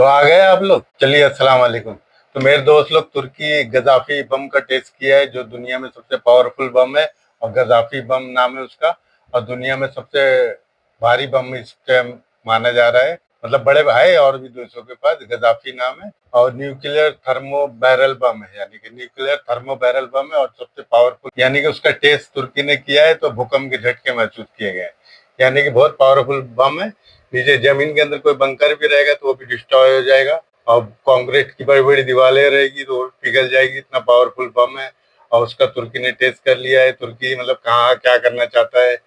तो आ गए आप लोग। चलिए, अस्सलाम वालेकुम। तो मेरे दोस्त लोग तुर्की गजाफी बम का टेस्ट किया है, जो दुनिया में सबसे पावरफुल बम है। और गजाफी बम नाम है उसका। और दुनिया में सबसे भारी बम इस टाइम माना जा रहा है। मतलब बड़े भाई और भी देशों के पास गजाफी नाम है। और न्यूक्लियर थर्मो बैरल बम है, यानी कि न्यूक्लियर थर्मो बैरल बम है और सबसे पावरफुल, यानी कि उसका टेस्ट तुर्की ने किया है तो भूकंप के झटके महसूस किए गए हैं। यानी कि बहुत पावरफुल बम है। नीचे जमीन के अंदर कोई बंकर भी रहेगा तो वो भी डिस्ट्रॉय हो जाएगा। और कंक्रीट की बड़ी बड़ी दीवारें रहेगी तो वो पिघल जाएगी, इतना पावरफुल बम है। और उसका तुर्की ने टेस्ट कर लिया है। तुर्की मतलब कहाँ क्या करना चाहता है।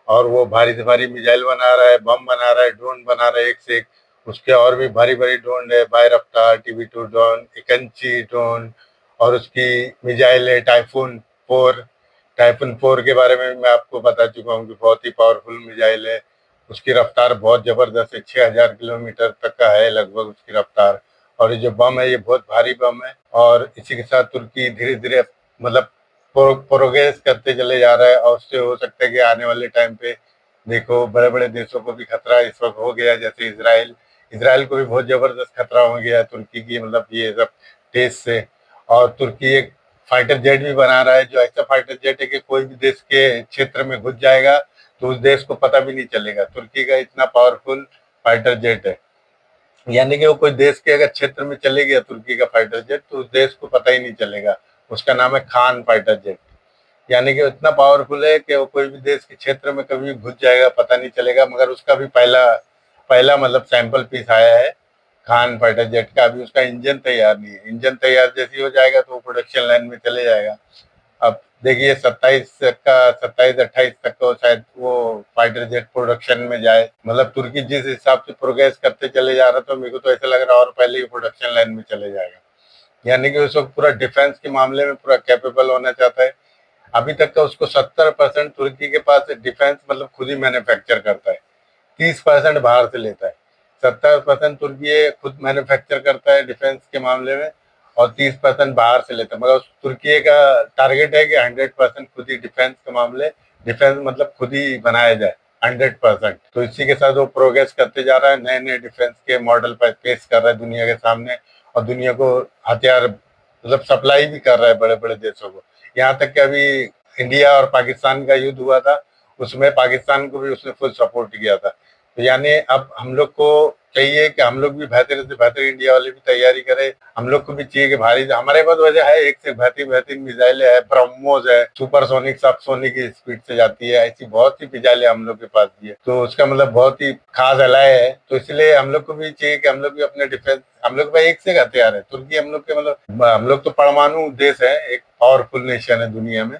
और वो भारी से भारी मिसाइल बना रहा है, बम बना रहा है, ड्रोन बना रहा है एक से एक। उसके और भी भारी भारी ड्रोन है, बाय रफ्तार TB2 ड्रोन, इकंची ड्रोन। और उसकी मिसाइल है टाइफून 4। टाइफून 4 के बारे में मैं आपको बता चुका हूँ कि बहुत ही पावरफुल मिसाइल है। उसकी रफ्तार बहुत जबरदस्त है, 6,000 किलोमीटर तक का है लगभग उसकी रफ्तार। और ये जो बम है ये बहुत भारी बम है। और इसी के साथ तुर्की धीरे धीरे मतलब प्रोग्रेस करते चले जा रहा है। और उससे हो सकता है कि आने वाले टाइम पे देखो बड़े बड़े देशों को भी खतरा इस वक्त हो गया, जैसे इसराइल। इसराइल को भी बहुत जबरदस्त खतरा हो गया है तुर्की की, मतलब ये सब टेस्ट से। और तुर्की एक फाइटर जेट भी बना रहा है, जो ऐसा फाइटर जेट है कि कोई भी देश के क्षेत्र में घुस जाएगा तो उस देश को पता भी नहीं चलेगा। तुर्की का इतना पावरफुल फाइटर जेट है, यानी कि वो कोई देश के अगर क्षेत्र में चले गया तुर्की का फाइटर जेट तो उस देश को पता ही नहीं चलेगा। उसका नाम है खान फाइटर जेट। यानी कि इतना पावरफुल है कि वो कोई भी देश के क्षेत्र में कभी घुस जाएगा, पता नहीं चलेगा। मगर उसका भी पहला पहला मतलब सैंपल पीस आया है खान फाइटर जेट का। अभी उसका इंजन तैयार नहीं है। इंजन तैयार जैसे ही हो जाएगा तो वो प्रोडक्शन लाइन में चले जाएगा। अब देखिए 27 28 तक को शायद वो फाइटर जेट प्रोडक्शन में जाए। मतलब तुर्की जिस हिसाब से प्रोग्रेस करते चले जा रहा था, मेरे को तो ऐसा लग रहा है और पहले ही प्रोडक्शन लाइन में चले जाएगा। यानी कि उस वक्त पूरा डिफेंस के मामले में पूरा कैपेबल होना चाहता है। अभी तक का उसको 70% तुर्की के पास डिफेंस मतलब खुद ही मैन्युफैक्चर करता है। 30% बाहर से लेता है। 70% तुर्की खुद मैन्युफैक्चर करता है डिफेंस के मामले में। और 30% बाहर से लेता है। मगर उस तुर्की का टारगेट है कि 100% खुद ही डिफेंस के मामले, डिफेंस मतलब खुद ही बनाया जाए 100%। तो इसी के साथ वो प्रोग्रेस करते जा रहा है, नए नए डिफेंस के मॉडल पर पेश कर रहा है दुनिया के सामने। और दुनिया को हथियार मतलब सप्लाई भी कर रहा है बड़े बड़े देशों को। यहाँ तक कि अभी इंडिया और पाकिस्तान का युद्ध हुआ था, उसमें पाकिस्तान को भी उसने फुल सपोर्ट किया था। तो यानी अब हम लोग को चाहिए कि हम लोग भी बेहतर से बेहतर, इंडिया वाले भी तैयारी करें। हम लोग को भी चाहिए कि भारी, हमारे पास वजह है एक से बेहतरीन बेहतरीन मिसाइलें है, ब्रह्मोस है, सुपरसोनिक सबसोनिक की स्पीड से जाती है, ऐसी बहुत सी मिसाइलें हम लोग के पास भी है। तो उसका मतलब बहुत ही खास अलाय है। तो इसलिए हम लोग को भी चाहिए कि हम लोग भी अपने डिफेंस, हम लोग के पास एक से एक हथियार है। तुर्की हम लोग के मतलब हम लोग तो परमाणु देश है, एक पावरफुल नेशन है दुनिया में।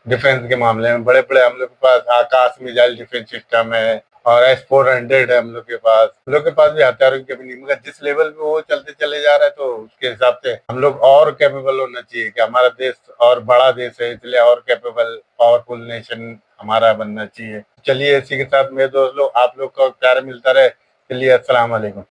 डिफेंस के मामले में बड़े बड़े हम लोग के पास आकाश मिसाइल डिफेंस सिस्टम है। और S-400 है हम लोग के पास। हम लोग के पास भी हथियारों की कमी नहीं, मगर जिस लेवल पे वो चलते चले जा रहा है तो उसके हिसाब से हम लोग और कैपेबल होना चाहिए कि हमारा देश और बड़ा देश है, इसलिए और कैपेबल पावरफुल नेशन हमारा बनना चाहिए। चलिए, इसी के साथ मेरे दोस्त लोग, आप लोग को प्यार मिलता रहे। चलिए, अस्सलाम वालेकुम।